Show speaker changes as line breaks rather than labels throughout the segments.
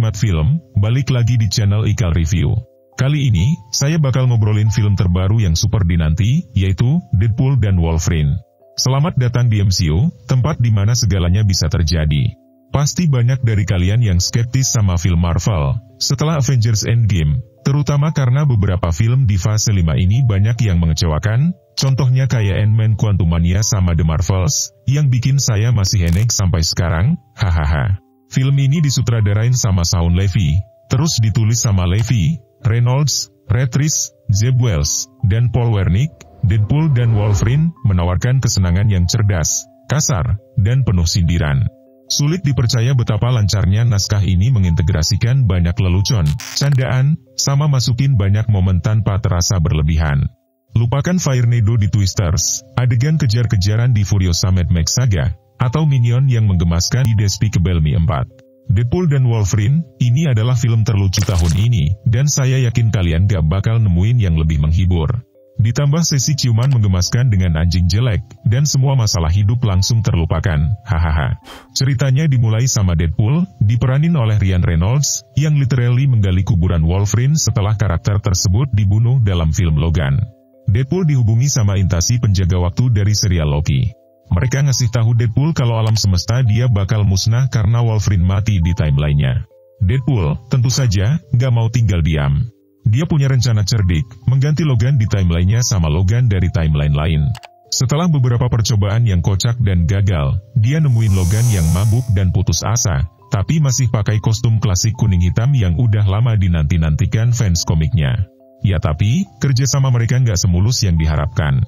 penikmat film, balik lagi di channel Ikal Review. Kali ini, saya bakal ngobrolin film terbaru yang super dinanti, yaitu Deadpool dan Wolverine. Selamat datang di MCU, tempat di mana segalanya bisa terjadi. Pasti banyak dari kalian yang skeptis sama film Marvel setelah Avengers Endgame, terutama karena beberapa film di fase 5 ini banyak yang mengecewakan, contohnya kayak Ant-Man Quantumania sama The Marvels, yang bikin saya masih enek sampai sekarang, hahaha. Film ini disutradarain sama Shawn Levy, terus ditulis sama Levy, Reynolds, Retris, Zeb Wells, dan Paul Wernick. Deadpool dan Wolverine menawarkan kesenangan yang cerdas, kasar, dan penuh sindiran. Sulit dipercaya betapa lancarnya naskah ini mengintegrasikan banyak lelucon, candaan, sama masukin banyak momen tanpa terasa berlebihan. Lupakan Firenado di Twisters, adegan kejar-kejaran di Furiosa Mad Max Saga, atau Minion yang menggemaskan di Despicable Me 4. Deadpool dan Wolverine, ini adalah film terlucu tahun ini, dan saya yakin kalian gak bakal nemuin yang lebih menghibur. Ditambah sesi ciuman menggemaskan dengan anjing jelek, dan semua masalah hidup langsung terlupakan, hahaha. Ceritanya dimulai sama Deadpool, diperanin oleh Ryan Reynolds, yang literally menggali kuburan Wolverine setelah karakter tersebut dibunuh dalam film Logan. Deadpool dihubungi sama intasi penjaga waktu dari serial Loki. Mereka ngasih tahu Deadpool kalau alam semesta dia bakal musnah karena Wolverine mati di timeline-nya. Deadpool, tentu saja, gak mau tinggal diam. Dia punya rencana cerdik, mengganti Logan di timeline-nya sama Logan dari timeline lain. Setelah beberapa percobaan yang kocak dan gagal, dia nemuin Logan yang mabuk dan putus asa, tapi masih pakai kostum klasik kuning hitam yang udah lama dinanti-nantikan fans komiknya. Ya tapi, kerjasama mereka nggak semulus yang diharapkan.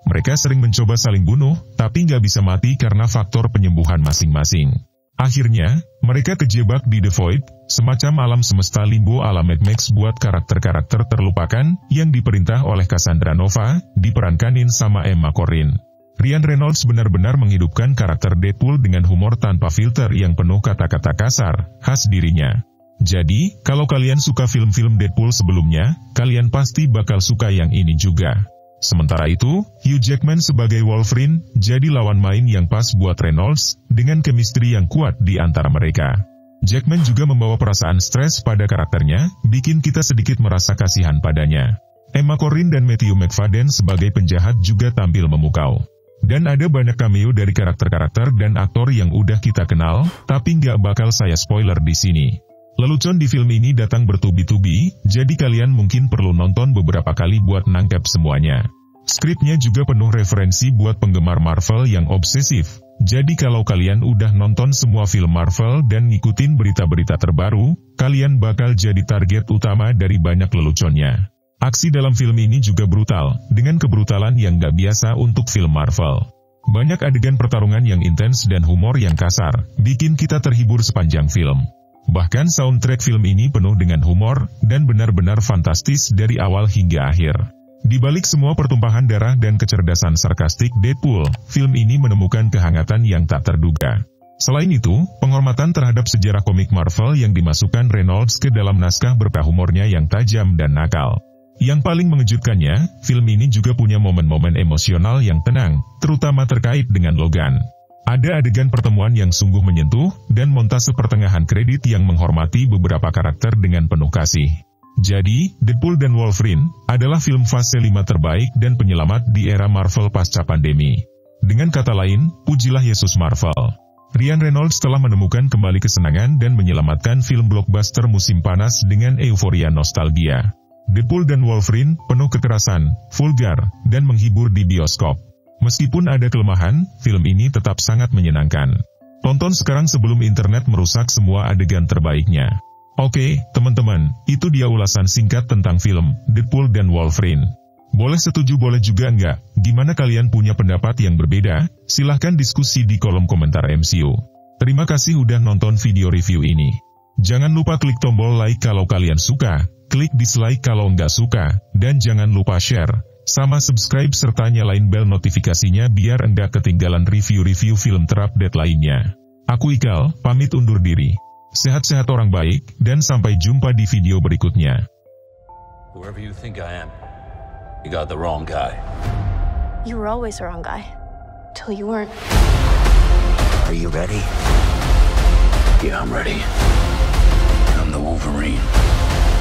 Mereka sering mencoba saling bunuh, tapi nggak bisa mati karena faktor penyembuhan masing-masing. Akhirnya, mereka kejebak di The Void, semacam alam semesta limbo ala Mad Max buat karakter-karakter terlupakan, yang diperintah oleh Cassandra Nova, diperankanin sama Emma Corrin. Ryan Reynolds benar-benar menghidupkan karakter Deadpool dengan humor tanpa filter yang penuh kata-kata kasar, khas dirinya. Jadi, kalau kalian suka film-film Deadpool sebelumnya, kalian pasti bakal suka yang ini juga. Sementara itu, Hugh Jackman sebagai Wolverine, jadi lawan main yang pas buat Reynolds, dengan chemistry yang kuat di antara mereka. Jackman juga membawa perasaan stres pada karakternya, bikin kita sedikit merasa kasihan padanya. Emma Corrin dan Matthew McFadden sebagai penjahat juga tampil memukau. Dan ada banyak cameo dari karakter-karakter dan aktor yang udah kita kenal, tapi nggak bakal saya spoiler di sini. Lelucon di film ini datang bertubi-tubi, jadi kalian mungkin perlu nonton beberapa kali buat nangkep semuanya. Skripnya juga penuh referensi buat penggemar Marvel yang obsesif, jadi kalau kalian udah nonton semua film Marvel dan ngikutin berita-berita terbaru, kalian bakal jadi target utama dari banyak leluconnya. Aksi dalam film ini juga brutal, dengan kebrutalan yang gak biasa untuk film Marvel. Banyak adegan pertarungan yang intens dan humor yang kasar, bikin kita terhibur sepanjang film. Bahkan soundtrack film ini penuh dengan humor, dan benar-benar fantastis dari awal hingga akhir. Di balik semua pertumpahan darah dan kecerdasan sarkastik Deadpool, film ini menemukan kehangatan yang tak terduga. Selain itu, penghormatan terhadap sejarah komik Marvel yang dimasukkan Reynolds ke dalam naskah berkah humornya yang tajam dan nakal. Yang paling mengejutkannya, film ini juga punya momen-momen emosional yang tenang, terutama terkait dengan Logan. Ada adegan pertemuan yang sungguh menyentuh, dan montase pertengahan kredit yang menghormati beberapa karakter dengan penuh kasih. Jadi, Deadpool dan Wolverine adalah film fase 5 terbaik dan penyelamat di era Marvel pasca pandemi. Dengan kata lain, pujilah Yesus Marvel. Ryan Reynolds telah menemukan kembali kesenangan dan menyelamatkan film blockbuster musim panas dengan euforia nostalgia. Deadpool dan Wolverine penuh kekerasan, vulgar, dan menghibur di bioskop. Meskipun ada kelemahan, film ini tetap sangat menyenangkan. Tonton sekarang sebelum internet merusak semua adegan terbaiknya. Oke, teman-teman, itu dia ulasan singkat tentang film Deadpool dan Wolverine. Boleh setuju boleh juga enggak, gimana kalian punya pendapat yang berbeda? Silahkan diskusi di kolom komentar MCU. Terima kasih udah nonton video review ini. Jangan lupa klik tombol like kalau kalian suka, klik dislike kalau nggak suka, dan jangan lupa share sama subscribe serta nyalain bel notifikasinya biar Anda ketinggalan review-review film terupdate lainnya. Aku Ikal, pamit undur diri. Sehat-sehat orang baik, dan sampai jumpa di video berikutnya.
Whoever you think I am, you got the wrong guy.
You were always the wrong guy, till you weren't.
Are you ready? Yeah, I'm ready. I'm the Wolverine.